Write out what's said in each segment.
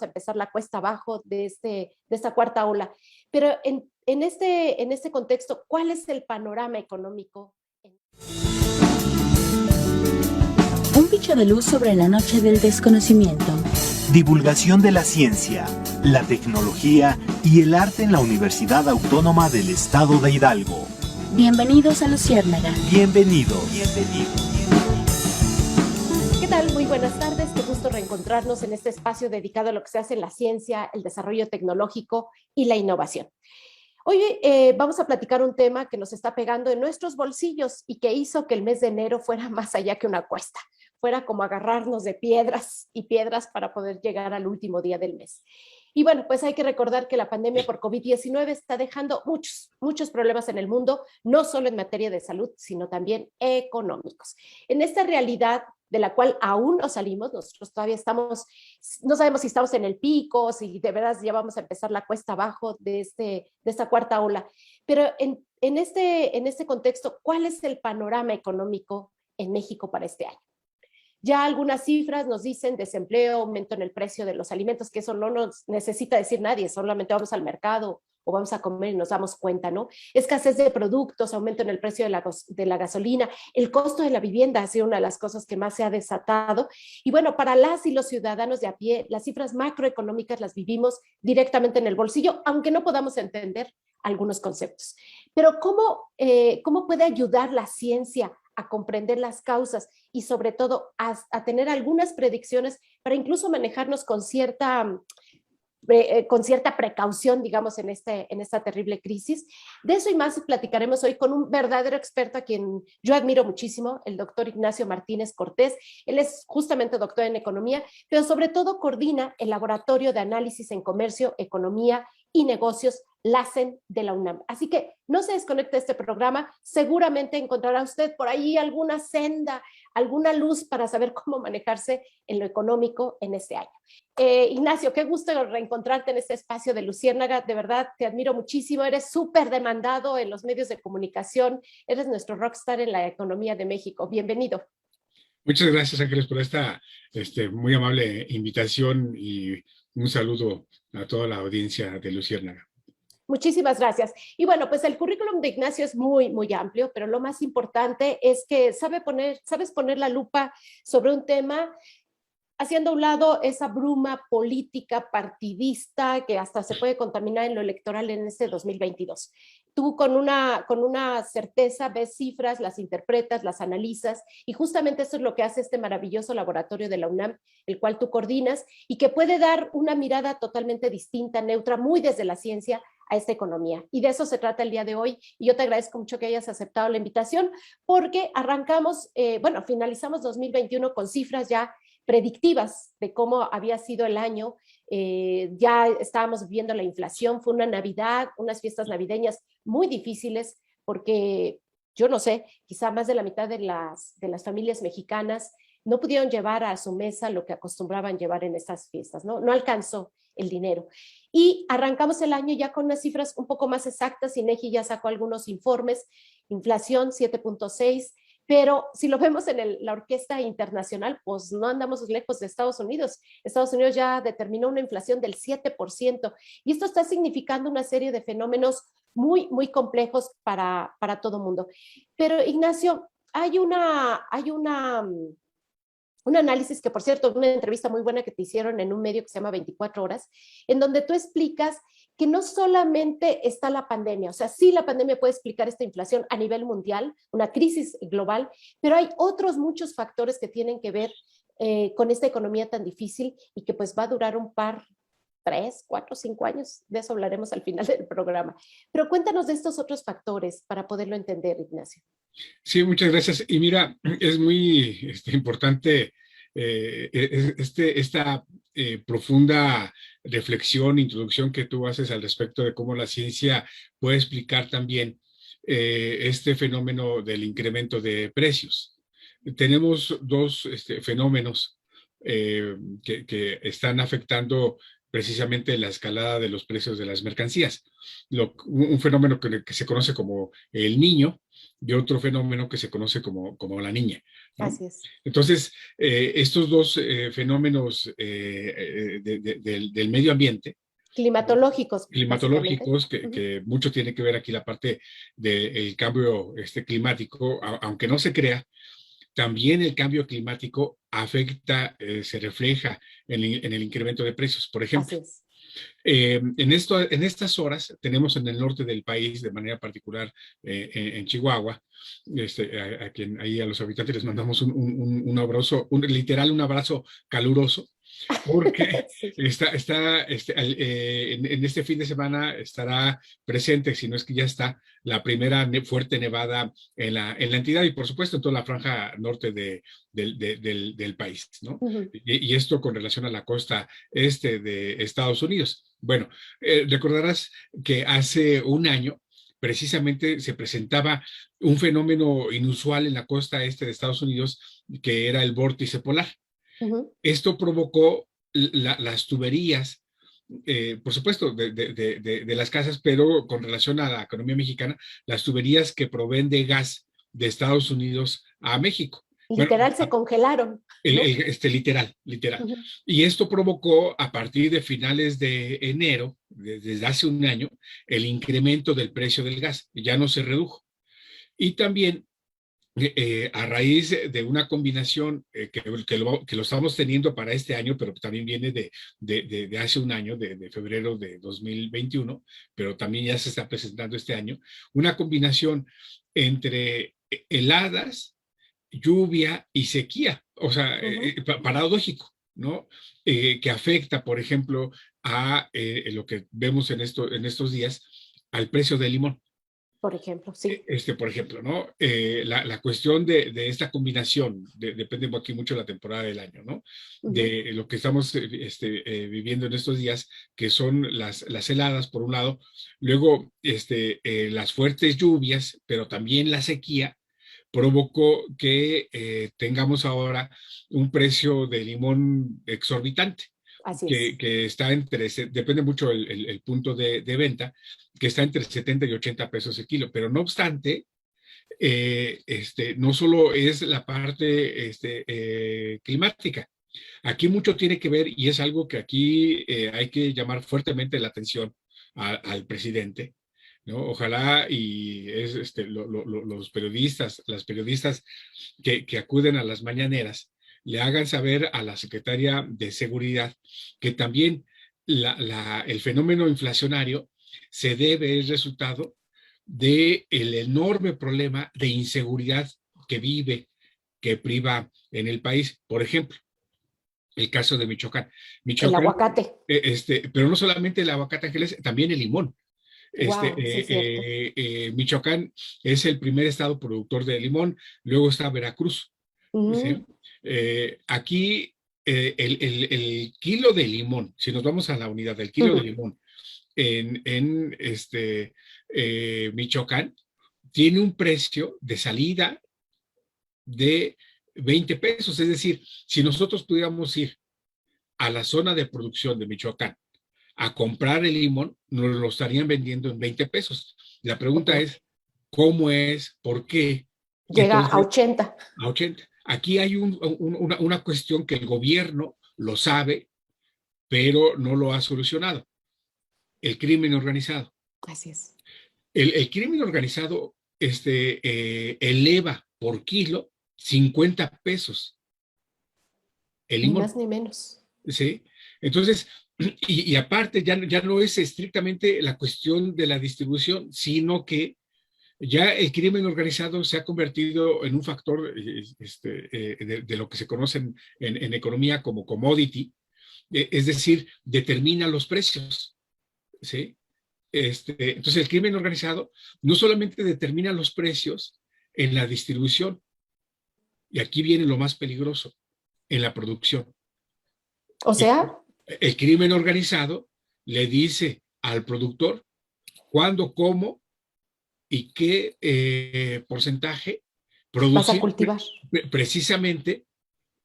a empezar la cuesta abajo de esta cuarta ola. Pero en este contexto, ¿cuál es el panorama económico? Un bicho de luz sobre la noche del desconocimiento. Divulgación de la ciencia, la tecnología y el arte en la Universidad Autónoma del Estado de Hidalgo. Bienvenidos a Luciérnaga. Bienvenido. ¿Qué tal? Muy buenas tardes. Qué gusto reencontrarnos en este espacio dedicado a lo que se hace en la ciencia, el desarrollo tecnológico y la innovación. Hoy vamos a platicar un tema que nos está pegando en nuestros bolsillos y que hizo que el mes de enero fuera más allá que una cuesta, fuera como agarrarnos de piedras y piedras para poder llegar al último día del mes. Y bueno, pues hay que recordar que la pandemia por COVID-19 está dejando muchos problemas en el mundo, no solo en materia de salud, sino también económicos. En esta realidad de la cual aún no salimos, nosotros todavía no sabemos si estamos en el pico, si de verdad ya vamos a empezar la cuesta abajo de esta cuarta ola, pero en este contexto, ¿cuál es el panorama económico en México para este año? Ya algunas cifras nos dicen desempleo, aumento en el precio de los alimentos, que eso no nos necesita decir nadie, solamente vamos al mercado o vamos a comer y nos damos cuenta, ¿no? Escasez de productos, aumento en el precio de la gasolina, el costo de la vivienda ha sido una de las cosas que más se ha desatado. Y bueno, para las y los ciudadanos de a pie, las cifras macroeconómicas las vivimos directamente en el bolsillo, aunque no podamos entender algunos conceptos. Pero ¿cómo puede ayudar la ciencia a comprender las causas y sobre todo a tener algunas predicciones para incluso manejarnos con cierta precaución, digamos, en esta terrible crisis? De eso y más platicaremos hoy con un verdadero experto a quien yo admiro muchísimo, el doctor Ignacio Martínez Cortés. Él es justamente doctor en economía, pero sobre todo coordina el Laboratorio de Análisis en Comercio, Economía y Negocios, LACEN, de la UNAM. Así que no se desconecte de este programa, seguramente encontrará usted por ahí alguna senda, alguna luz para saber cómo manejarse en lo económico en este año. Ignacio, qué gusto reencontrarte en este espacio de Luciérnaga, de verdad te admiro muchísimo, eres súper demandado en los medios de comunicación, eres nuestro rockstar en la economía de México, bienvenido. Muchas gracias, Ángeles, por esta muy amable invitación y un saludo a toda la audiencia de Luciérnaga. Muchísimas gracias. Y bueno, pues el currículum de Ignacio es muy amplio, pero lo más importante es que sabes poner la lupa sobre un tema, haciendo a un lado esa bruma política partidista que hasta se puede contaminar en lo electoral en este 2022. Tú con una certeza ves cifras, las interpretas, las analizas, y justamente eso es lo que hace este maravilloso laboratorio de la UNAM, el cual tú coordinas, y que puede dar una mirada totalmente distinta, neutra, muy desde la ciencia, a esta economía. Y de eso se trata el día de hoy. Y yo te agradezco mucho que hayas aceptado la invitación, porque finalizamos 2021 con cifras ya predictivas de cómo había sido el año. Ya estábamos viendo la inflación, fue una Navidad, unas fiestas navideñas muy difíciles, porque yo no sé, quizá más de la mitad de las familias mexicanas no pudieron llevar a su mesa lo que acostumbraban llevar en estas fiestas, ¿no? No alcanzó el dinero. Y arrancamos el año ya con unas cifras un poco más exactas, INEGI ya sacó algunos informes, inflación 7.6, pero si lo vemos en la orquesta internacional, pues no andamos lejos de Estados Unidos. Estados Unidos ya determinó una inflación del 7%, y esto está significando una serie de fenómenos muy complejos para todo mundo. Pero Ignacio, hay un análisis que, por cierto, una entrevista muy buena que te hicieron en un medio que se llama 24 horas, en donde tú explicas que no solamente está la pandemia, o sea, sí la pandemia puede explicar esta inflación a nivel mundial, una crisis global, pero hay otros muchos factores que tienen que ver con esta economía tan difícil y que pues va a durar 3, 4, 5 años, de eso hablaremos al final del programa. Pero cuéntanos de estos otros factores para poderlo entender, Ignacio. Sí, muchas gracias. Y mira, es muy importante esta profunda reflexión, introducción que tú haces al respecto de cómo la ciencia puede explicar también este fenómeno del incremento de precios. Tenemos dos fenómenos que están afectando precisamente la escalada de los precios de las mercancías. Un fenómeno que se conoce como el niño y otro fenómeno que se conoce como la niña, ¿no? Así es. Entonces, estos dos fenómenos del medio ambiente, Climatológicos, básicamente. climatológicos, que mucho tiene que ver aquí la parte del cambio climático, aunque no se crea, también el cambio climático afecta, se refleja en el incremento de precios. Por Así ejemplo, es. en estas horas tenemos en el norte del país, de manera particular en Chihuahua, ahí a los habitantes les mandamos un abrazo, literal un abrazo caluroso, porque Sí. en este fin de semana estará presente, si no es que ya está, la primera fuerte nevada en la entidad y por supuesto en toda la franja norte del país, ¿no? Ujú. Y esto con relación a la costa este de Estados Unidos. Bueno, recordarás que hace un año precisamente se presentaba un fenómeno inusual en la costa este de Estados Unidos, que era el vórtice polar. Ujú. Esto provocó las tuberías, por supuesto, de las casas, pero con relación a la economía mexicana, las tuberías que proveen de gas de Estados Unidos a México. Bueno, Literal se congelaron, ¿no? literal. Ujú. Y esto provocó a partir de finales de enero, desde hace un año, el incremento del precio del gas. Ya no se redujo. Y también a raíz de una combinación que lo estamos teniendo para este año, pero que también viene de hace un año, de febrero de 2021, pero también ya se está presentando este año, una combinación entre heladas, lluvia y sequía, o sea, Ujú. paradójico, ¿no? Que afecta, por ejemplo, a lo que vemos en estos días, al precio del limón. Por ejemplo, sí. Por ejemplo, ¿no? La cuestión de esta combinación, depende aquí mucho de la temporada del año, ¿no? Ujú. De lo que estamos viviendo en estos días, que son las heladas, por un lado, luego las fuertes lluvias, pero también la sequía, provocó que tengamos ahora un precio de limón exorbitante. Así es. Que está depende mucho el punto de venta, que está entre 70 y 80 pesos el kilo, pero no obstante, no solo es la parte climática, aquí mucho tiene que ver y es algo que aquí hay que llamar fuertemente la atención al presidente, ¿no? Ojalá y los periodistas, las periodistas que acuden a las mañaneras, le hagan saber a la secretaria de Seguridad que también el fenómeno inflacionario se debe, es resultado del enorme problema de inseguridad que vive, que priva en el país. Por ejemplo, el caso de Michoacán. El Michoacán, aguacate. pero no solamente el aguacate, Ángeles, también el limón. Wow, sí es cierto. Michoacán es el primer estado productor de limón, luego está Veracruz, ¿sí? Mm. Aquí el kilo de limón, si nos vamos a la unidad del kilo de Ujú. limón en Michoacán, tiene un precio de salida de 20 pesos, es decir, si nosotros pudiéramos ir a la zona de producción de Michoacán a comprar el limón, nos lo estarían vendiendo en 20 pesos. La pregunta Ok. es, ¿cómo es? ¿Por qué? Llega a Entonces, 80. a 80. Aquí hay una cuestión que el gobierno lo sabe, pero no lo ha solucionado. El crimen organizado. Así es. El crimen organizado eleva por kilo 50 pesos el Ni limón. más ni menos. ¿Sí? Entonces, y aparte ya no es estrictamente la cuestión de la distribución, sino que ya el crimen organizado se ha convertido en un factor de lo que se conoce en economía como commodity, es decir, determina los precios, ¿sí? Entonces el crimen organizado no solamente determina los precios en la distribución, y aquí viene lo más peligroso, en la producción. O sea, El crimen organizado le dice al productor cuándo, cómo y qué porcentaje vas a producir cultivar. precisamente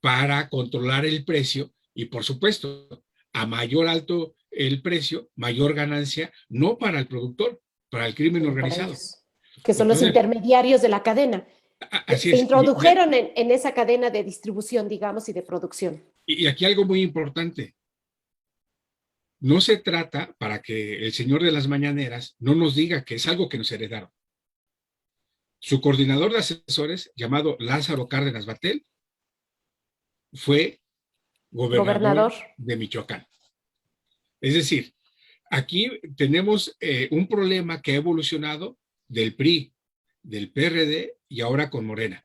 para controlar el precio y, por supuesto, a mayor alto el precio, mayor ganancia, no para el productor, para el crimen para organizado. ellos, que son los Entonces, intermediarios de la cadena. así Se es. introdujeron en esa cadena de distribución, digamos, y de producción. Y aquí algo muy importante. No se trata para que el señor de las mañaneras no nos diga que es algo que nos heredaron. Su coordinador de asesores, llamado Lázaro Cárdenas Batel, fue gobernador de Michoacán. Es decir, aquí tenemos un problema que ha evolucionado del PRI, del PRD y ahora con Morena,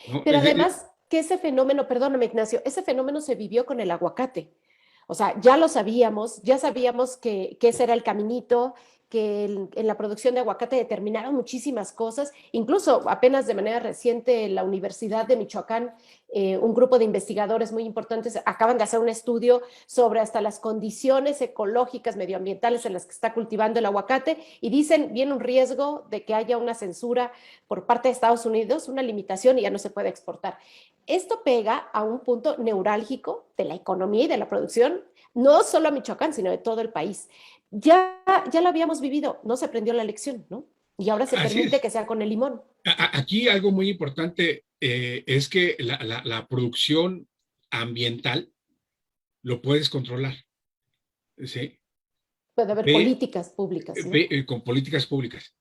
¿no? Pero además que ese fenómeno, perdóname Ignacio, ese fenómeno se vivió con el aguacate. O sea, ya lo sabíamos, ya sabíamos que ese era el caminito, que en la producción de aguacate determinaron muchísimas cosas. Incluso apenas de manera reciente la Universidad de Michoacán, un grupo de investigadores muy importantes acaban de hacer un estudio sobre hasta las condiciones ecológicas, medioambientales en las que está cultivando el aguacate y dicen, viene un riesgo de que haya una censura por parte de Estados Unidos, una limitación y ya no se puede exportar. Esto pega a un punto neurálgico de la economía y de la producción, no solo a Michoacán, sino de todo el país. Ya lo habíamos vivido, no se aprendió la lección, ¿no? Y ahora se permite que sea con el limón. Aquí algo muy importante es que la producción ambiental lo puedes controlar, ¿sí? Puede haber políticas públicas, ¿no? Con políticas públicas,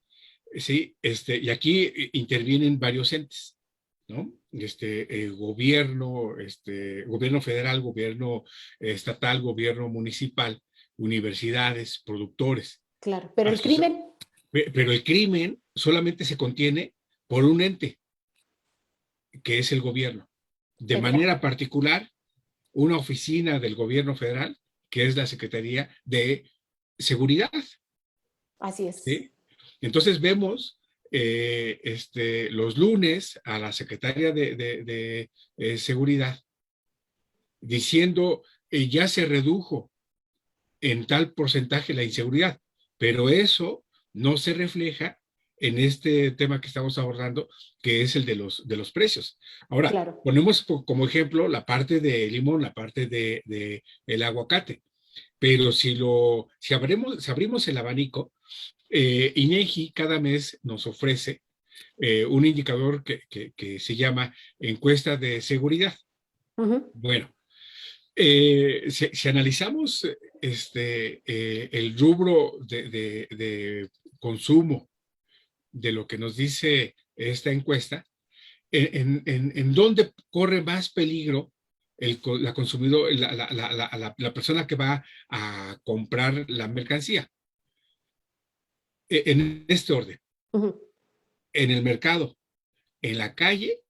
¿sí? Y aquí intervienen varios entes, ¿no? Gobierno, gobierno federal, gobierno estatal, gobierno municipal, universidades, productores. Claro, pero el crimen. Pero el crimen solamente se contiene por un ente, que es el gobierno. De manera particular, una oficina del gobierno federal, que es la Secretaría de Seguridad. Así es. ¿Sí? Entonces vemos los lunes a la Secretaría de Seguridad diciendo ya se redujo en tal porcentaje la inseguridad, pero eso no se refleja en este tema que estamos abordando, que es el de los precios. Ahora, ponemos como ejemplo la parte de limón, la parte de el aguacate, pero si abrimos el abanico, INEGI cada mes nos ofrece un indicador que se llama encuesta de seguridad. Bueno, si analizamos el rubro de consumo de lo que nos dice esta encuesta, en dónde corre más peligro la consumidor, la persona que va a comprar la mercancía. En este orden, en el mercado, en la calle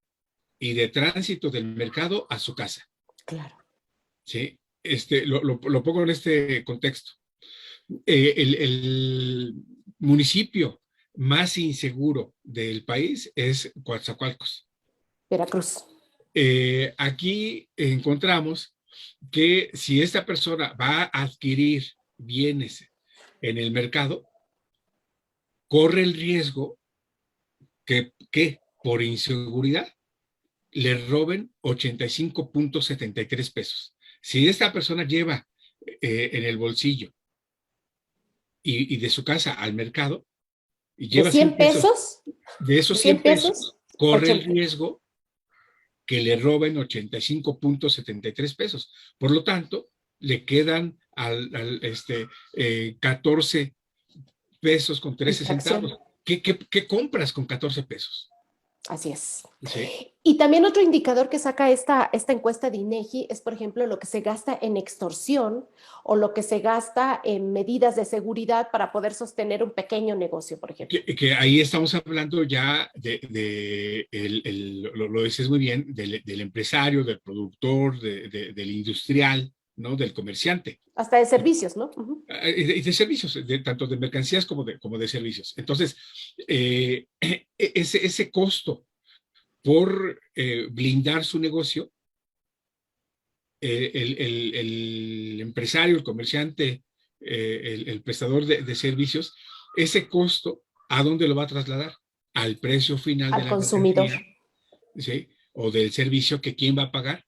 y de tránsito del mercado a su casa. Claro. ¿Sí? Lo pongo en este contexto. El municipio más inseguro del país es Coatzacoalcos. Veracruz. Aquí encontramos que si esta persona va a adquirir bienes en el mercado, corre el riesgo que por inseguridad le roben 85.73 pesos. Si esta persona lleva en el bolsillo y de su casa al mercado, y lleva ¿De 100 pesos? De esos 100 pesos, corre el riesgo que le roben 85.73 pesos. Por lo tanto, le quedan 14 pesos con 13 centavos. ¿Qué compras con 14 pesos? Así es. Sí. Y también otro indicador que saca esta encuesta de INEGI es, por ejemplo, lo que se gasta en extorsión o lo que se gasta en medidas de seguridad para poder sostener un pequeño negocio, por ejemplo. Que ahí estamos hablando ya lo dices muy bien, del empresario, del productor, del industrial, ¿no? Del comerciante. Hasta de servicios, ¿no? Y de servicios, tanto de mercancías como de servicios. Entonces, ese costo por blindar su negocio, el empresario, el comerciante, el prestador de servicios, ese costo, ¿a dónde lo va a trasladar? Al precio final al consumidor. ¿Sí? o del servicio que quién va a pagar.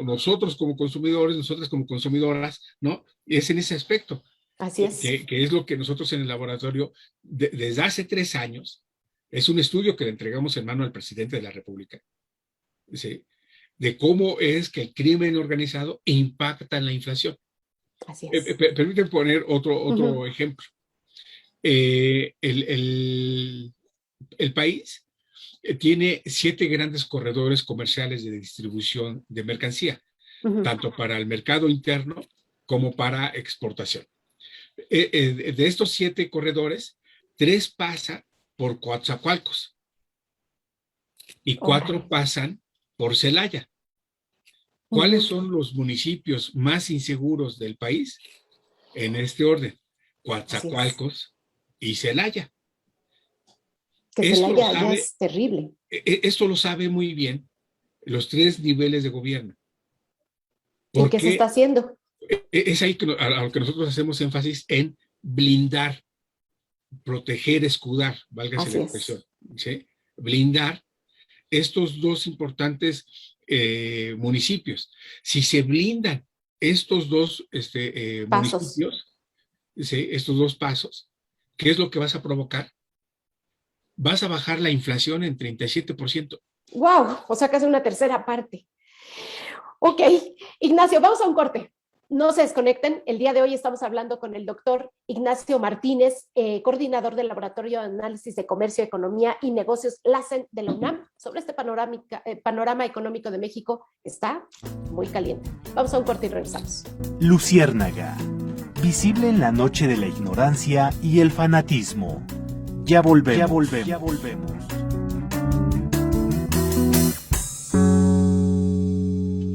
Nosotros como consumidores, nosotras como consumidoras, ¿no? Es en ese aspecto. Así es. Que es lo que nosotros en el laboratorio, desde hace 3 años, es un estudio que le entregamos en mano al presidente de la República, ¿sí? De cómo es que el crimen organizado impacta en la inflación. Así es. Permíteme poner otro ejemplo. El país tiene 7 grandes corredores comerciales de distribución de mercancía, tanto para el mercado interno como para exportación. De estos 7 corredores, 3 pasan por Coatzacoalcos y 4 pasan por Celaya. ¿Cuáles son los municipios más inseguros del país? En este orden: Coatzacoalcos y Celaya. Que Celaya ya es terrible. Esto lo sabe muy bien los 3 niveles de gobierno. ¿Y qué se está haciendo? Es ahí a lo que nosotros hacemos énfasis en blindar, proteger, escudar, válgase la expresión, ¿sí? Blindar estos 2 importantes municipios. Si se blindan estos 2 municipios, ¿sí? Estos 2 pasos, ¿qué es lo que vas a provocar? Vas a bajar la inflación en 37%. ¡Wow! O sea, casi una tercera parte. Ok, Ignacio, vamos a un corte. No se desconecten. El día de hoy estamos hablando con el doctor Ignacio Martínez, coordinador del Laboratorio de Análisis de Comercio, Economía y Negocios LACEN de la UNAM, sobre este panorama económico de México. Está muy caliente. Vamos a un corte y regresamos. Luciérnaga, visible en la noche de la ignorancia y el fanatismo. Ya volvemos.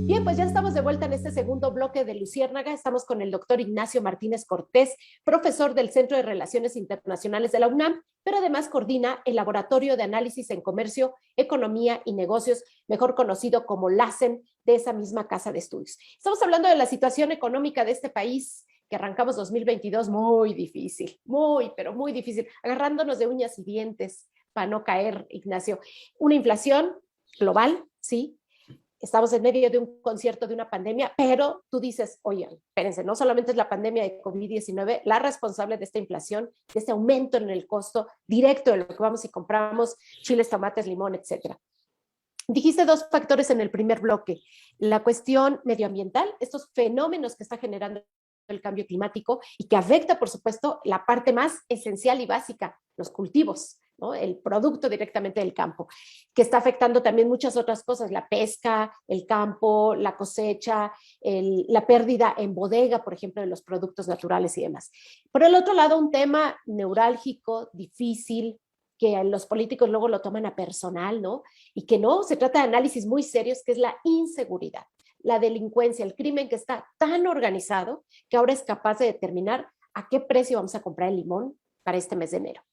Bien, pues ya estamos de vuelta en este segundo bloque de Luciérnaga. Estamos con el doctor Ignacio Martínez Cortés, profesor del Centro de Relaciones Internacionales de la UNAM, pero además coordina el Laboratorio de Análisis en Comercio, Economía y Negocios, mejor conocido como LACEN, de esa misma casa de estudios. Estamos hablando de la situación económica de este país, que arrancamos 2022 muy difícil, pero muy difícil, agarrándonos de uñas y dientes para no caer, Ignacio. Una inflación global, sí. Estamos en medio de un concierto de una pandemia, pero tú dices, oye, espérense, no solamente es la pandemia de COVID-19 la responsable de esta inflación, de este aumento en el costo directo de lo que vamos y compramos, chiles, tomates, limón, etcétera. Dijiste 2 factores en el primer bloque: la cuestión medioambiental, estos fenómenos que está generando el cambio climático y que afecta, por supuesto, la parte más esencial y básica, los cultivos, ¿no? El producto directamente del campo, que está afectando también muchas otras cosas: la pesca, el campo, la cosecha, la pérdida en bodega, por ejemplo, de los productos naturales y demás. Por el otro lado, un tema neurálgico, difícil, que los políticos luego lo toman a personal, ¿no? Y que no, se trata de análisis muy serios, que es la inseguridad, la delincuencia, el crimen que está tan organizado que ahora es capaz de determinar a qué precio vamos a comprar el limón para este mes de enero.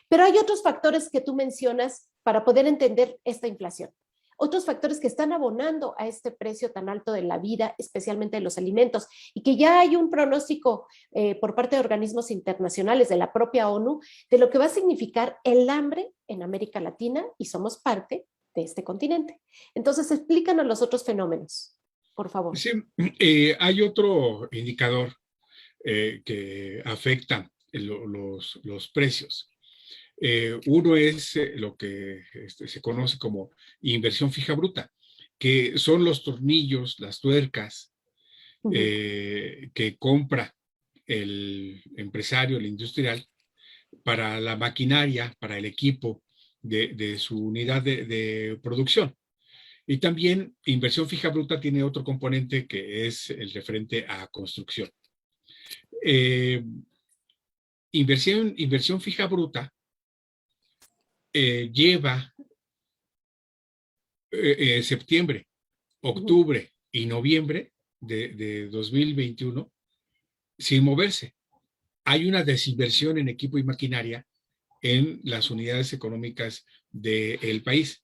Pero hay otros factores que tú mencionas para poder entender esta inflación. Otros factores que están abonando a este precio tan alto de la vida, especialmente de los alimentos, y que ya hay un pronóstico por parte de organismos internacionales, de la propia ONU, de lo que va a significar el hambre en América Latina, y somos parte de este continente. Entonces, explícanos los otros fenómenos, por favor. Sí, hay otro indicador que afecta los precios. Uno es lo que se conoce como inversión fija bruta, que son los tornillos, las tuercas que compra el empresario, el industrial, para la maquinaria, para el equipo de su unidad de producción. Y también inversión fija bruta tiene otro componente que es el referente a construcción. Inversión fija bruta lleva septiembre, octubre y noviembre de 2021 sin moverse. Hay una desinversión en equipo y maquinaria en las unidades económicas del país.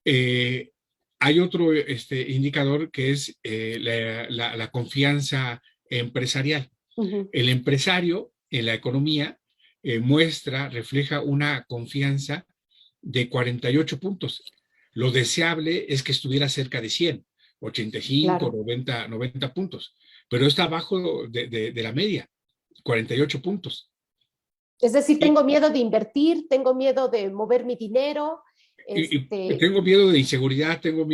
Hay otro indicador que es la confianza empresarial. El empresario en la economía refleja una confianza de 48 puntos. Lo deseable es que estuviera cerca de 100, 85, Claro. 90 puntos, pero está abajo de la media, 48 puntos. Es decir, Y, tengo miedo de invertir, tengo miedo de mover mi dinero. y tengo miedo de inseguridad, tengo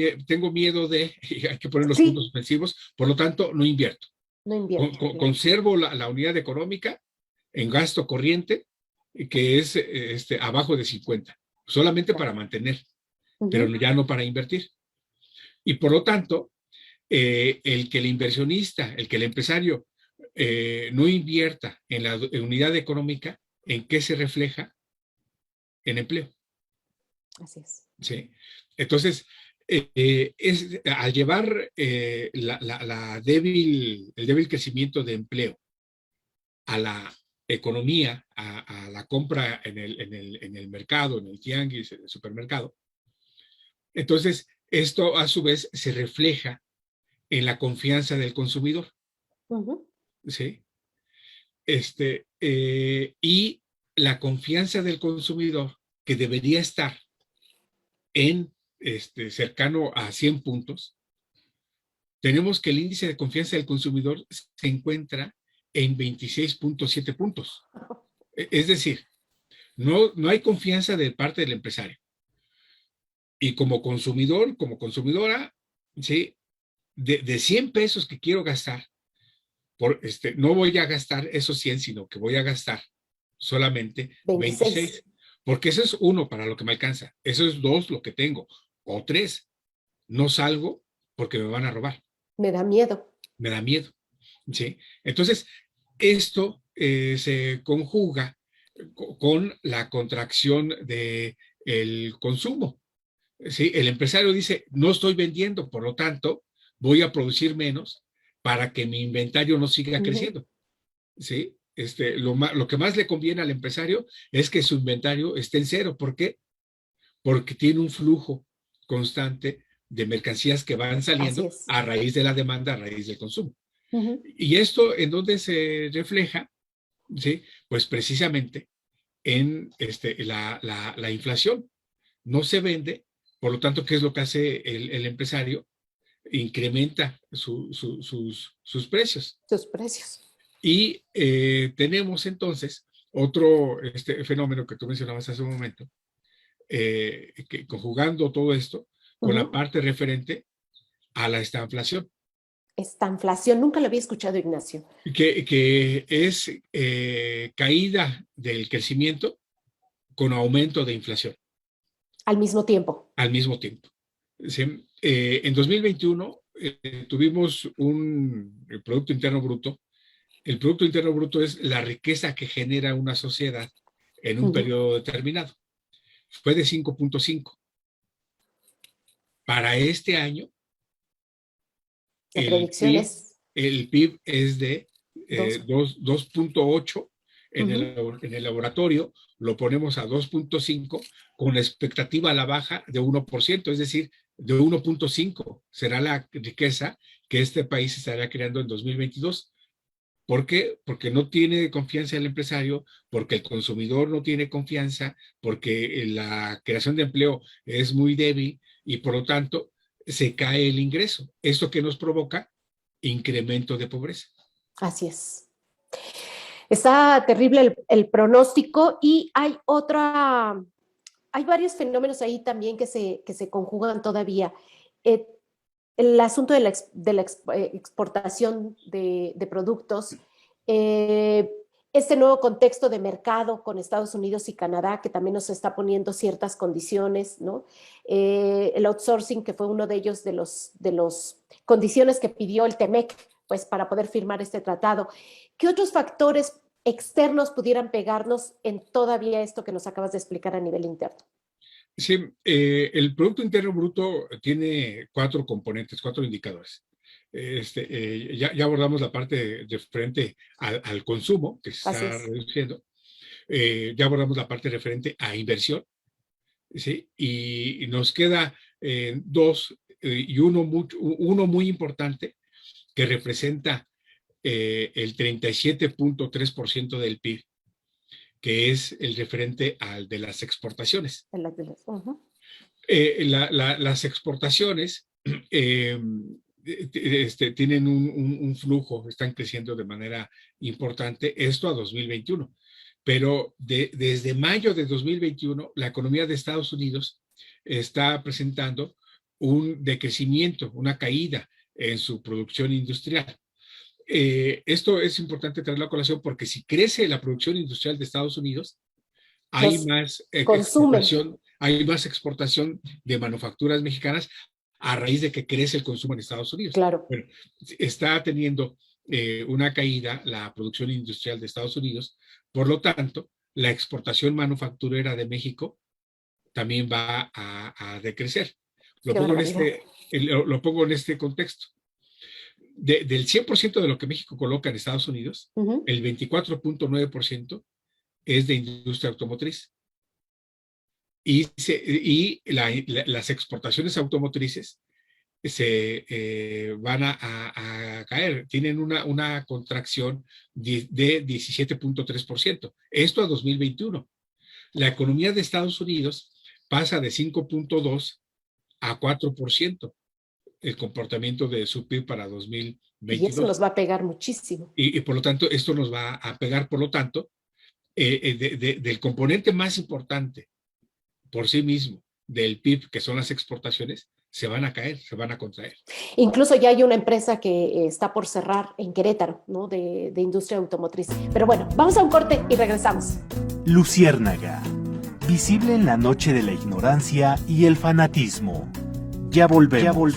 miedo de, y hay que poner los puntos Sí, suspensivos, por lo tanto, no invierto. no invierto. Claro. Conservo la unidad económica en gasto corriente, que es abajo de 50, solamente para mantener, pero ya no para invertir. Y por lo tanto, el que el inversionista, el que el empresario no invierta en la unidad económica, ¿en qué se refleja? En empleo. Así es. ¿Sí? Entonces, al llevar el débil crecimiento de empleo a la economía, a la compra en el mercado, en el tianguis, en el supermercado, entonces esto a su vez se refleja en la confianza del consumidor. ¿Sí? Y la confianza del consumidor, que debería estar en cercano a 100 puntos, tenemos que el índice de confianza del consumidor se encuentra en 26.7 puntos. Es decir, no hay confianza de parte del empresario. Y como consumidor, como consumidora, ¿sí? De 100 pesos que quiero gastar, no voy a gastar esos 100, sino que voy a gastar solamente 26. Porque eso es uno para lo que me alcanza. Eso es dos lo que tengo. O tres. No salgo porque me van a robar. Me da miedo. Me da miedo. ¿Sí? Entonces, esto se conjuga con la contracción del consumo. ¿Sí? El empresario dice, no estoy vendiendo, por lo tanto, voy a producir menos para que mi inventario no siga creciendo. ¿Sí? Lo que más le conviene al empresario es que su inventario esté en cero. ¿Por qué? Porque tiene un flujo constante de mercancías que van saliendo a raíz de la demanda, a raíz del consumo. Y esto, ¿en dónde se refleja? ¿Sí? Pues precisamente en la inflación. No se vende, por lo tanto, ¿qué es lo que hace el empresario? Incrementa sus precios. Sus precios. Y tenemos entonces otro fenómeno que tú mencionabas hace un momento, que conjugando todo esto con la parte referente a la estanflación. Estanflación, nunca lo había escuchado, Ignacio. Que es caída del crecimiento con aumento de inflación. Al mismo tiempo. Al mismo tiempo. ¿Sí? En 2021 tuvimos un Producto Interno Bruto. El Producto Interno Bruto es la riqueza que genera una sociedad en un periodo determinado. Fue de 5.5. Para este año, el PIB es de 2.8. En el laboratorio lo ponemos a 2.5 con expectativa a la baja de 1%, es decir, de 1.5 será la riqueza que este país estará creando en 2022. ¿Por qué? Porque no tiene confianza el empresario, porque el consumidor no tiene confianza, porque la creación de empleo es muy débil y por lo tanto se cae el ingreso. ¿Esto qué nos provoca? Incremento de pobreza. Así es. Está terrible el pronóstico y hay varios fenómenos ahí también que se conjugan todavía. El asunto de la exportación de productos, este nuevo contexto de mercado con Estados Unidos y Canadá, que también nos está poniendo ciertas condiciones, ¿no? El outsourcing, que fue uno de ellos de los condiciones que pidió el TEMEC, pues, para poder firmar este tratado. ¿Qué otros factores externos pudieran pegarnos en todavía esto que nos acabas de explicar a nivel interno? Sí, el Producto Interno Bruto tiene 4 componentes, 4 indicadores. Ya abordamos la parte referente al consumo, que se está reduciendo. Ya abordamos la parte referente a inversión, ¿sí? Y nos queda 2, y uno muy importante, que representa el 37.3% del PIB, que es el referente al de las exportaciones. Las exportaciones tienen un flujo, están creciendo de manera importante, esto a 2021. Pero desde mayo de 2021, la economía de Estados Unidos está presentando un decrecimiento, una caída en su producción industrial. Esto es importante traerlo a colación porque si crece la producción industrial de Estados Unidos, Los consumen. hay más exportación de manufacturas mexicanas a raíz de que crece el consumo en Estados Unidos. Claro. Bueno, está teniendo una caída la producción industrial de Estados Unidos, por lo tanto, la exportación manufacturera de México también va a decrecer. Lo pongo en este contexto. Del 100% de lo que México coloca en Estados Unidos, el 24.9% es de industria automotriz. Y las exportaciones automotrices se van a caer. Tienen una contracción de 17.3%. Esto a 2021. La economía de Estados Unidos pasa de 5.2 a 4% el comportamiento de su PIB para 2022. Y eso nos va a pegar muchísimo. Y por lo tanto, esto nos va a pegar, por lo tanto, del componente más importante por sí mismo del PIB, que son las exportaciones, se van a caer, se van a contraer. Incluso ya hay una empresa que está por cerrar en Querétaro, ¿no? de industria automotriz. Pero bueno, vamos a un corte y regresamos. Luciérnaga, visible en la noche de la ignorancia y el fanatismo. Ya volvemos.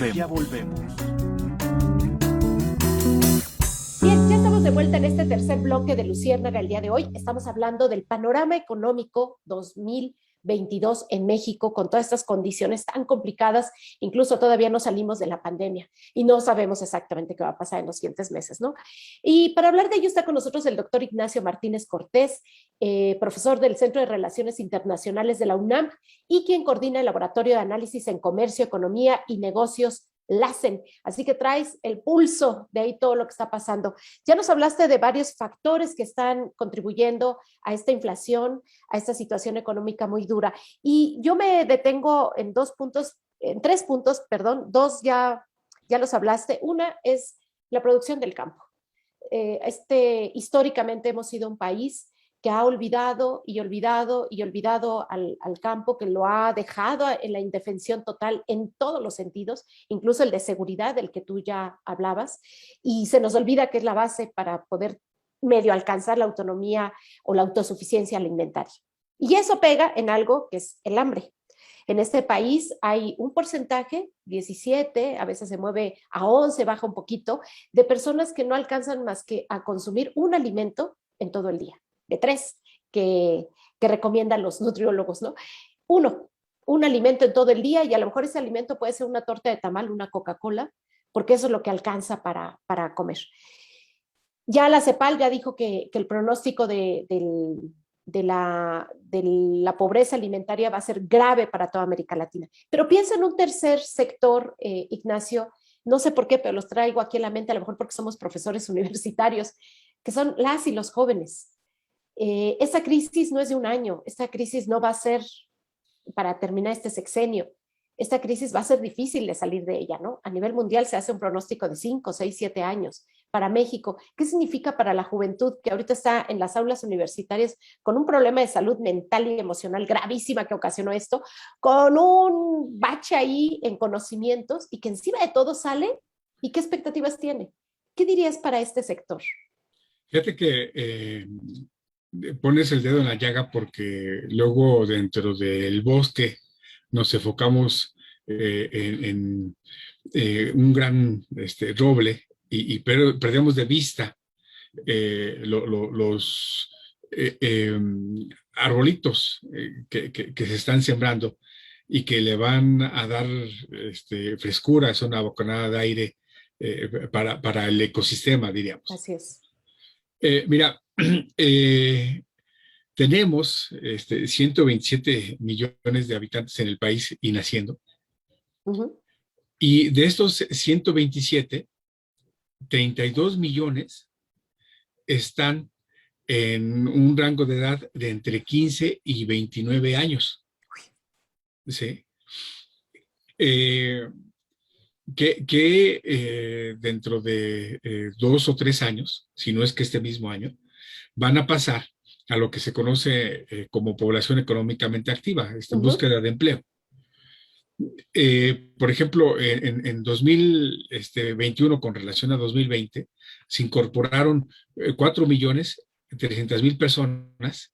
Bien, ya estamos de vuelta en este tercer bloque de Luciérnaga el día de hoy. Estamos hablando del panorama económico 2022 en México, con todas estas condiciones tan complicadas. Incluso todavía no salimos de la pandemia y no sabemos exactamente qué va a pasar en los siguientes meses, ¿no? Y para hablar de ello está con nosotros el doctor Ignacio Martínez Cortés, profesor del Centro de Relaciones Internacionales de la UNAM y quien coordina el Laboratorio de Análisis en Comercio, Economía y Negocios LACEN. Así que traes el pulso de ahí todo lo que está pasando. Ya nos hablaste de varios factores que están contribuyendo a esta inflación, a esta situación económica muy dura. Y yo me detengo en tres puntos, perdón, dos ya los hablaste. Una es la producción del campo. Históricamente hemos sido un país que ha olvidado al campo, que lo ha dejado en la indefensión total en todos los sentidos, incluso el de seguridad, del que tú ya hablabas, y se nos olvida que es la base para poder medio alcanzar la autonomía o la autosuficiencia alimentaria. Y eso pega en algo que es el hambre. En este país hay un porcentaje, 17, a veces se mueve a 11, baja un poquito, de personas que no alcanzan más que a consumir un alimento en todo el día, de 3 que recomiendan los nutriólogos, ¿no? Un alimento en todo el día, y a lo mejor ese alimento puede ser una torta de tamal, una Coca-Cola, porque eso es lo que alcanza para comer. Ya la CEPAL ya dijo que el pronóstico de la pobreza alimentaria va a ser grave para toda América Latina. Pero piensa en un tercer sector, Ignacio, no sé por qué, pero los traigo aquí en la mente, a lo mejor porque somos profesores universitarios, que son las y los jóvenes. Esta crisis no es de un año, esta crisis no va a ser para terminar este sexenio. Esta crisis va a ser difícil de salir de ella, ¿no? A nivel mundial se hace un pronóstico de 5, 6, 7 años. Para México, ¿qué significa para la juventud que ahorita está en las aulas universitarias con un problema de salud mental y emocional gravísima que ocasionó esto, con un bache ahí en conocimientos y que encima de todo sale? ¿Y qué expectativas tiene? ¿Qué dirías para este sector? Fíjate que pones el dedo en la llaga porque luego dentro del bosque nos enfocamos en un gran roble pero perdemos de vista los arbolitos que se están sembrando y que le van a dar frescura, es una bocanada de aire para el ecosistema, diríamos. Así es. Mira, tenemos 127 millones de habitantes en el país y naciendo. Uh-huh. Y de estos 127, 32 millones están en un rango de edad de entre 15 y 29 años. ¿Sí? eh, que dentro de 2 o 3 años, si no es que este mismo año, van a pasar a lo que se conoce como población económicamente activa, en Ujú, búsqueda de empleo. Por ejemplo, en 2021 con relación a 2020, se incorporaron 4.300.000 personas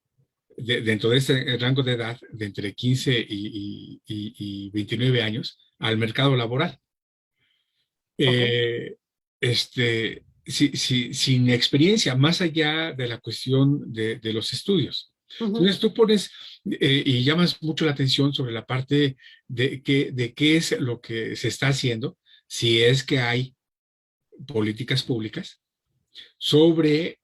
dentro de este rango de edad de entre 15 y 29 años al mercado laboral. ok. Eh, sin experiencia, más allá de la cuestión de los estudios. Ujú, Entonces tú pones y llamas mucho la atención sobre la parte de qué es lo que se está haciendo, si es que hay políticas públicas sobre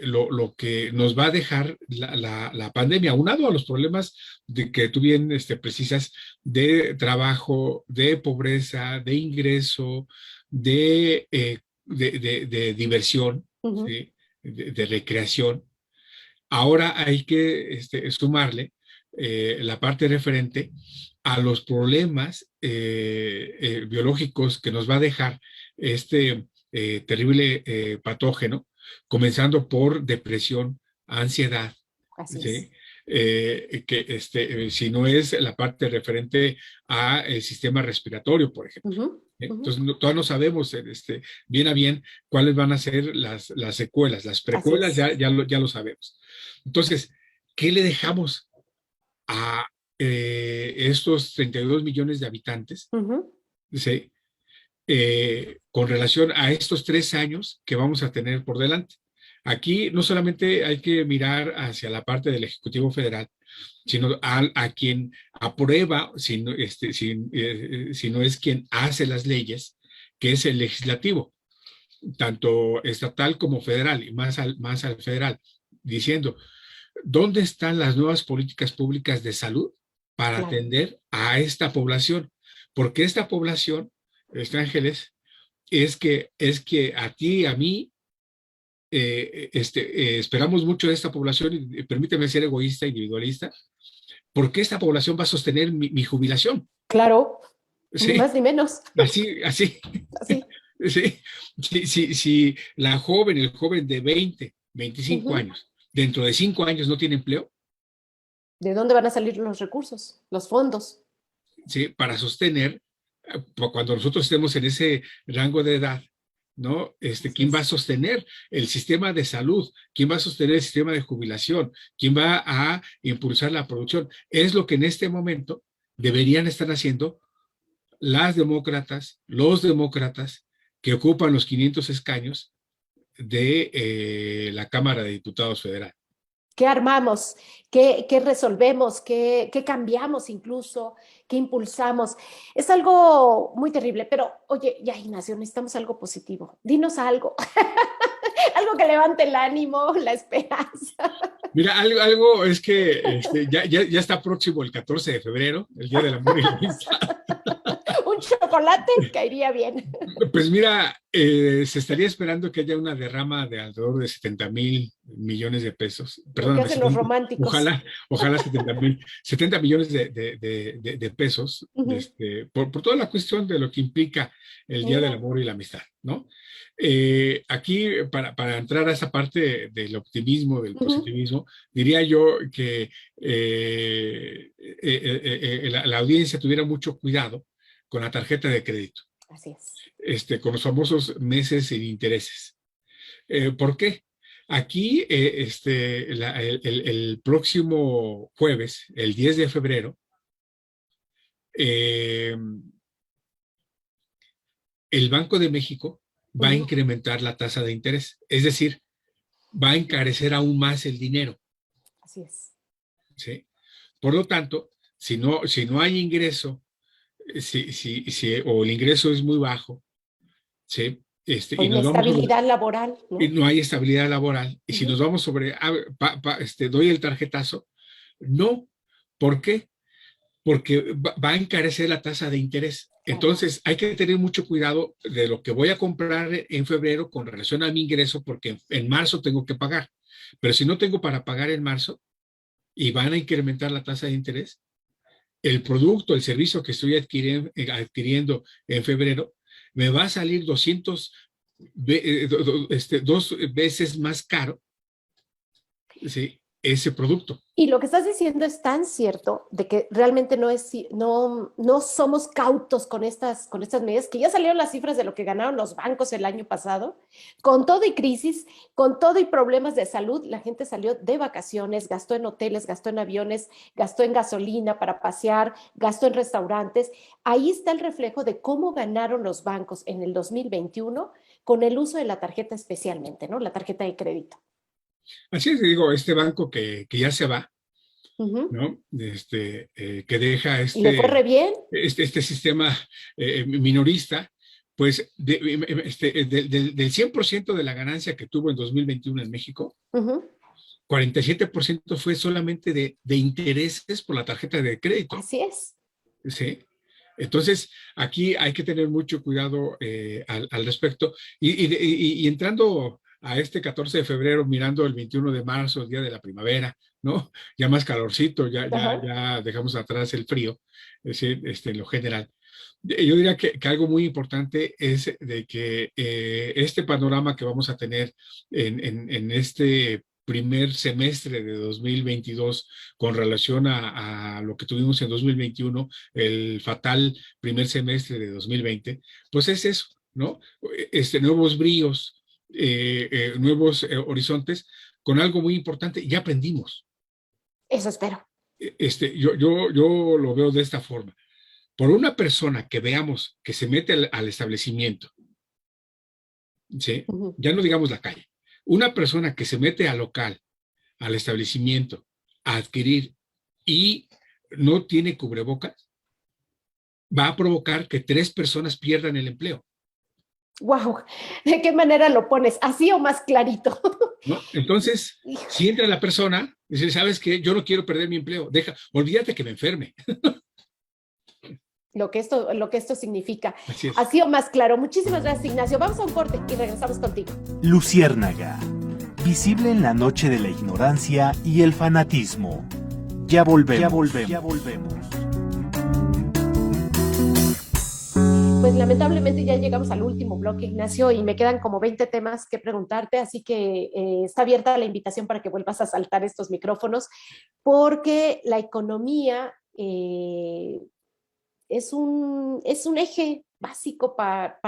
lo que nos va a dejar la pandemia, aunado a los problemas de que tú bien precisas de trabajo, de pobreza, de ingreso, de diversión, ujú, ¿sí? De recreación. Ahora hay que sumarle la parte referente a los problemas biológicos que nos va a dejar este terrible patógeno, comenzando por depresión, ansiedad, así es. ¿sí? Si no es la parte referente a el sistema respiratorio, por ejemplo. Ujú, ujú, Entonces, todavía no sabemos bien a bien cuáles van a ser las secuelas. Las así precuelas es. ya lo sabemos. Entonces, ¿qué le dejamos a estos 32 millones de habitantes? Ujú, ¿Sí? Con relación a estos 3 años que vamos a tener por delante. Aquí no solamente hay que mirar hacia la parte del Ejecutivo Federal, sino a quien aprueba, si no es quien hace las leyes, que es el legislativo, tanto estatal como federal, y más al federal, diciendo, ¿dónde están las nuevas políticas públicas de salud para claro. atender a esta población? Porque esta población, Ángeles, es que a ti y a mí esperamos mucho de esta población, y permíteme ser egoísta, individualista, porque esta población va a sostener mi jubilación. Claro, ni Sí, más ni menos. así, Así. sí. Si la joven, el joven de 20, 25 Ujú. años, dentro de 5 años no tiene empleo, ¿De dónde van a salir los recursos, los fondos? ¿sí? Para sostener, cuando nosotros estemos en ese rango de edad, ¿no? Así ¿Quién va a es. sostener el sistema de salud? ¿Quién va a sostener el sistema de jubilación? ¿Quién va a impulsar la producción? Es lo que en este momento deberían estar haciendo las demócratas, los demócratas que ocupan los 500 escaños de la Cámara de Diputados Federal. ¿Qué armamos? ¿Qué resolvemos? ¿Qué cambiamos incluso? ¿Qué impulsamos? Es algo muy terrible, pero oye, ya Ignacio, necesitamos algo positivo. Dinos algo, algo que levante el ánimo, la esperanza. Mira, algo es que ya está próximo el 14 de febrero, el Día del Amor y la Amistad. Un chocolate caería bien. Pues mira, se estaría esperando que haya una derrama de alrededor de 70.000 millones de pesos. Lo que Perdóname, hacen los románticos. ojalá 70 millones de pesos, Ujú, por toda la cuestión de lo que implica el Día del mira, Amor y la Amistad, ¿no? Aquí, para entrar a esa parte del optimismo, del ujú, positivismo, diría yo que la audiencia tuviera mucho cuidado con la tarjeta de crédito, así es. con los famosos meses sin intereses. ¿Por qué? Aquí, el próximo jueves, el 10 de febrero, eh, el Banco de México va a Ujú, incrementar la tasa de interés, es decir, va a encarecer aún más el dinero, así es. ¿sí? Por lo tanto, si no hay ingreso, o el ingreso es muy bajo, ¿sí? O Y nos vamos sobre, inestabilidad laboral, y ¿no? no hay estabilidad laboral, y si Ujú, nos vamos sobre, doy el tarjetazo, no. ¿Por qué? Porque va a encarecer la tasa de interés. claro. Entonces, hay que tener mucho cuidado de lo que voy a comprar en febrero con relación a mi ingreso, porque en marzo tengo que pagar. Pero si no tengo para pagar en marzo y van a incrementar la tasa de interés, el producto, el servicio que estoy adquiriendo en febrero, me va a salir 2 veces más caro, ¿sí?, ese producto. Y lo que estás diciendo es tan cierto de que realmente no somos cautos con estas medidas, que ya salieron las cifras de lo que ganaron los bancos el año pasado. Con todo y crisis, con todo y problemas de salud, la gente salió de vacaciones, gastó en hoteles, gastó en aviones, gastó en gasolina para pasear, gastó en restaurantes. Ahí está el reflejo de cómo ganaron los bancos en el 2021 con el uso de la tarjeta especialmente, ¿no? La tarjeta de crédito. Así es, digo, este banco que ya se va, Uh-huh. ¿no? Que deja Y le fue re bien. este sistema minorista, pues del 100% de la ganancia que tuvo en 2021 en México, Uh-huh. 47% fue solamente de intereses por la tarjeta de crédito. Así es. ¿Sí? Entonces, aquí hay que tener mucho cuidado al respecto. Y entrando a este 14 de febrero, mirando el 21 de marzo, Día de la Primavera, ¿no? Ya más calorcito, ya dejamos atrás el frío, es decir, en lo general. Yo diría que algo muy importante es de que este panorama que vamos a tener en este primer semestre de 2022 con relación a lo que tuvimos en 2021, el fatal primer semestre de 2020, pues es eso, ¿no? Nuevos bríos, nuevos horizontes, con algo muy importante, ya aprendimos. Eso espero. Yo lo veo de esta forma. Por una persona que veamos que se mete al establecimiento, ¿sí? Uh-huh. Ya no digamos la calle, una persona que se mete al local, al establecimiento, a adquirir y no tiene cubrebocas, va a provocar que 3 personas pierdan el empleo. Wow, ¿de qué manera lo pones? ¿Así o más clarito? ¿No? Entonces, si entra la persona, dice, ¿sabes qué? Yo no quiero perder mi empleo, olvídate que me enferme. Lo que esto significa. Así es. Así o más claro. Muchísimas gracias, Ignacio. Vamos a un corte y regresamos contigo. Luciérnaga, visible en la noche de la ignorancia y el fanatismo. Ya volvemos. Pues lamentablemente ya llegamos al último bloque, Ignacio, y me quedan como 20 temas que preguntarte, así que está abierta la invitación para que vuelvas a saltar estos micrófonos, porque la economía es un eje básico para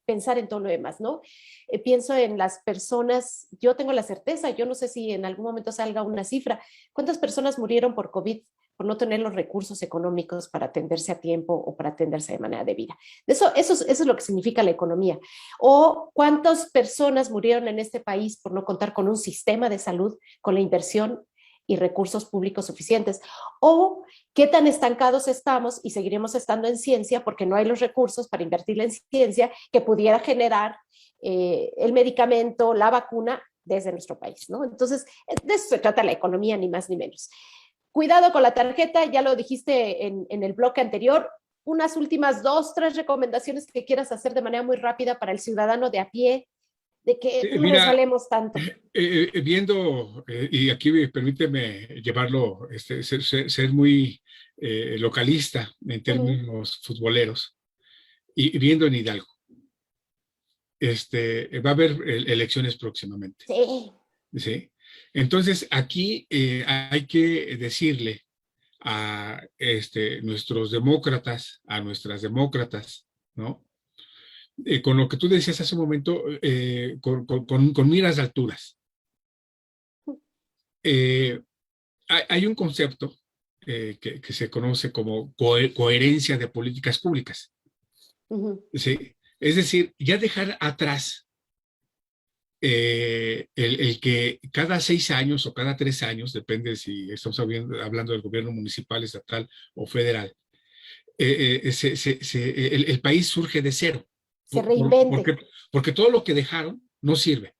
pensar en todo lo demás, ¿no? Pienso en las personas, yo tengo la certeza, yo no sé si en algún momento salga una cifra, ¿cuántas personas murieron por COVID por no tener los recursos económicos para atenderse a tiempo o para atenderse de manera debida? Eso es lo que significa la economía. O cuántas personas murieron en este país por no contar con un sistema de salud, con la inversión y recursos públicos suficientes, o qué tan estancados estamos y seguiremos estando en ciencia porque no hay los recursos para invertir en ciencia que pudiera generar el medicamento, la vacuna desde nuestro país, ¿no? Entonces, de eso se trata la economía, ni más ni menos. Cuidado con la tarjeta, ya lo dijiste en el bloque anterior. Unas últimas 2, 3 recomendaciones que quieras hacer de manera muy rápida para el ciudadano de a pie, de que no resbalemos tanto. Viendo, y aquí permíteme llevarlo, ser muy localista en términos futboleros, y viendo en Hidalgo, va a haber elecciones próximamente. Sí. ¿Sí? Entonces, aquí hay que decirle a nuestros demócratas, a nuestras demócratas, ¿no? Con lo que tú decías hace un momento, con miras de alturas. Hay un concepto que se conoce como coherencia de políticas públicas. ¿Sí? Es decir, ya dejar atrás el que cada 6 años o cada 3 años, depende si estamos hablando del gobierno municipal, estatal o federal, el país surge de cero. Se reinvente. Porque todo lo que dejaron no sirve.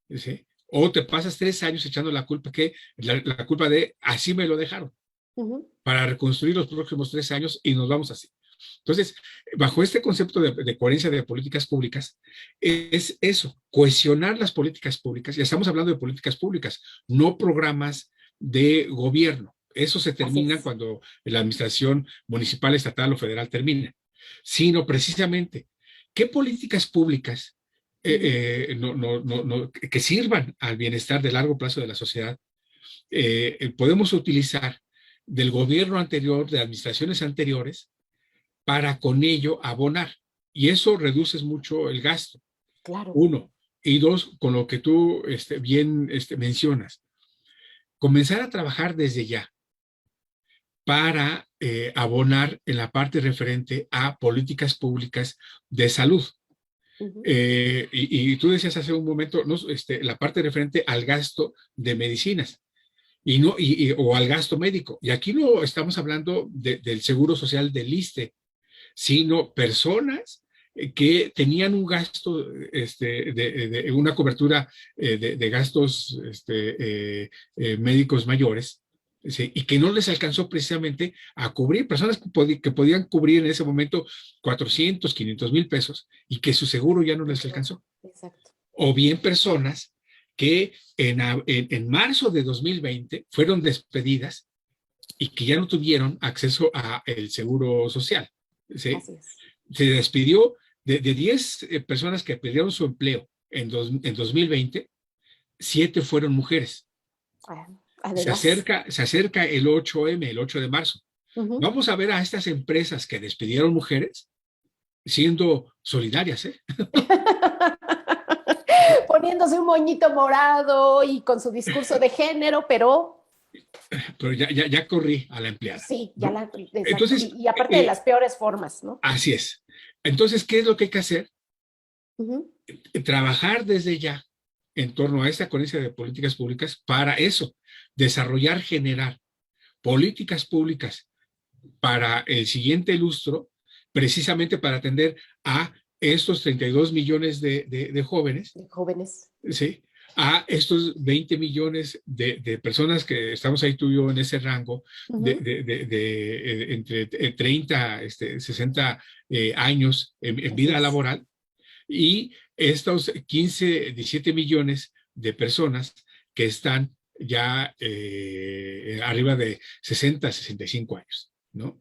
¿Sí? O te pasas 3 años echando la culpa la culpa de así me lo dejaron. Para reconstruir los próximos 3 años y nos vamos así. Entonces, bajo este concepto de coherencia de políticas públicas, es eso, cohesionar las políticas públicas. Ya estamos hablando de políticas públicas, no programas de gobierno. Eso se termina cuando la administración municipal, estatal o federal termina, sino precisamente qué políticas públicas que sirvan al bienestar de largo plazo de la sociedad podemos utilizar del gobierno anterior, de administraciones anteriores, para con ello abonar. Y eso reduces mucho el gasto. Claro. Uno. Y dos, con lo que tú bien mencionas, comenzar a trabajar desde ya para abonar en la parte referente a políticas públicas de salud. Y tú decías hace un momento, ¿no? La parte referente al gasto de medicinas o al gasto médico. Y aquí no estamos hablando del Seguro Social del ISSSTE, sino personas que tenían un gasto, una cobertura de gastos médicos mayores, ¿sí? Y que no les alcanzó precisamente a cubrir, personas que podían cubrir en ese momento 400, 500 mil pesos y que su seguro ya no les alcanzó. Exacto. O bien personas que en marzo de 2020 fueron despedidas y que ya no tuvieron acceso al seguro social, ¿sí? Se despidió de 10 personas que perdieron su empleo en 2020, 7 fueron mujeres. Se acerca el 8M, el 8 de marzo. Vamos a ver a estas empresas que despidieron mujeres siendo solidarias, ¿eh? Poniéndose un moñito morado y con su discurso de género, pero ya corrí a la empleada. Sí, ya ¿no? la... Entonces, y aparte de las peores formas, ¿no? Así es. Entonces, ¿qué es lo que hay que hacer? Trabajar desde ya en torno a esta coherencia de políticas públicas para eso, desarrollar, generar políticas públicas para el siguiente lustro, precisamente para atender a estos 32 millones de jóvenes. De jóvenes. Sí, a estos 20 millones de personas que estamos ahí tú y yo en ese rango, entre 30 60 años en vida laboral, y estos 15, 17 millones de personas que están ya arriba de 60, 65 años, ¿no?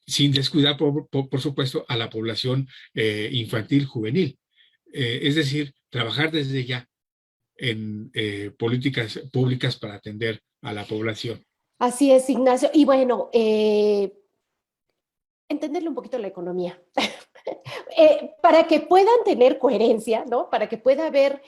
Sin descuidar, por supuesto, a la población infantil, juvenil. Es decir, trabajar desde ya en políticas públicas para atender a la población. Así es, Ignacio. Y bueno, entenderle un poquito la economía. Para que puedan tener coherencia, ¿no? Para que pueda haber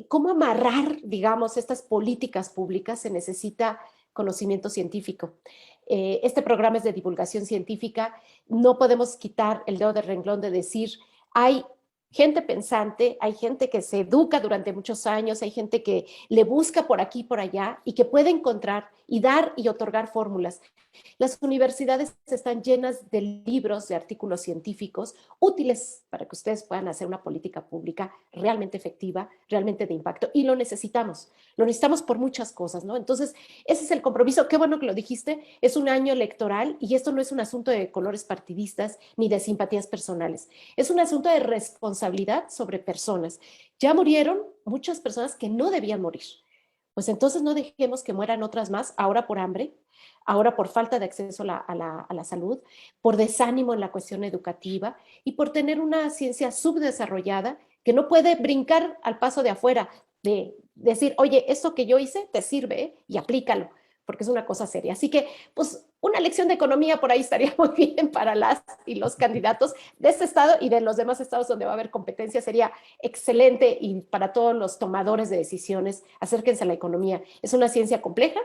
cómo amarrar, digamos, estas políticas públicas, se necesita conocimiento científico. Este programa es de divulgación científica. No podemos quitar el dedo del renglón de decir, hay gente pensante, hay gente que se educa durante muchos años, hay gente que le busca por aquí y por allá y que puede encontrar y dar y otorgar fórmulas. Las universidades están llenas de libros, de artículos científicos útiles para que ustedes puedan hacer una política pública realmente efectiva, realmente de impacto, y lo necesitamos por muchas cosas, ¿no? Entonces, ese es el compromiso. Qué bueno que lo dijiste, es un año electoral y esto no es un asunto de colores partidistas ni de simpatías personales, es un asunto de responsabilidad sobre personas. Ya murieron muchas personas que no debían morir. Pues entonces no dejemos que mueran otras más, ahora por hambre, ahora por falta de acceso a la salud, por desánimo en la cuestión educativa y por tener una ciencia subdesarrollada que no puede brincar al paso de afuera, de decir, oye, esto que yo hice te sirve, y aplícalo, porque es una cosa seria. Así que, pues, una lección de economía por ahí estaría muy bien para las y los candidatos de este estado y de los demás estados donde va a haber competencia. Sería excelente, y para todos los tomadores de decisiones, acérquense a la economía. Es una ciencia compleja,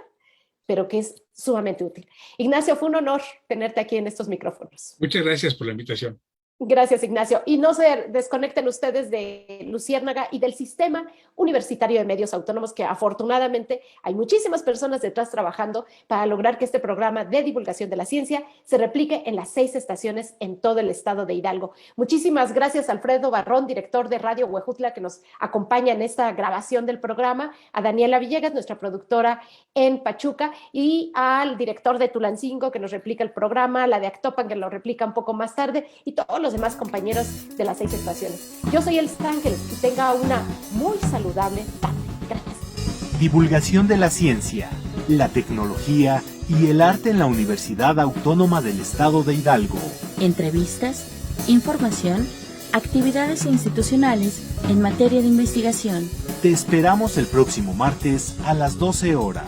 pero que es sumamente útil. Ignacio, fue un honor tenerte aquí en estos micrófonos. Muchas gracias por la invitación. Gracias, Ignacio. Y no se desconecten ustedes de Luciérnaga y del Sistema Universitario de Medios Autónomos, que afortunadamente hay muchísimas personas detrás trabajando para lograr que este programa de divulgación de la ciencia se replique en las 6 estaciones en todo el estado de Hidalgo. Muchísimas gracias a Alfredo Barrón, director de Radio Huejutla, que nos acompaña en esta grabación del programa, a Daniela Villegas, nuestra productora en Pachuca, y al director de Tulancingo, que nos replica el programa, la de Actopan, que lo replica un poco más tarde, y todos los demás compañeros de las 6 estaciones. Yo soy Elsa Ángeles y tenga una muy saludable tarde. Gracias. Divulgación de la ciencia, la tecnología y el arte en la Universidad Autónoma del Estado de Hidalgo. Entrevistas, información, actividades institucionales en materia de investigación. Te esperamos el próximo martes a las 12 horas.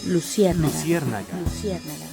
Luciérnaga. Luciérnaga. Luciérnaga.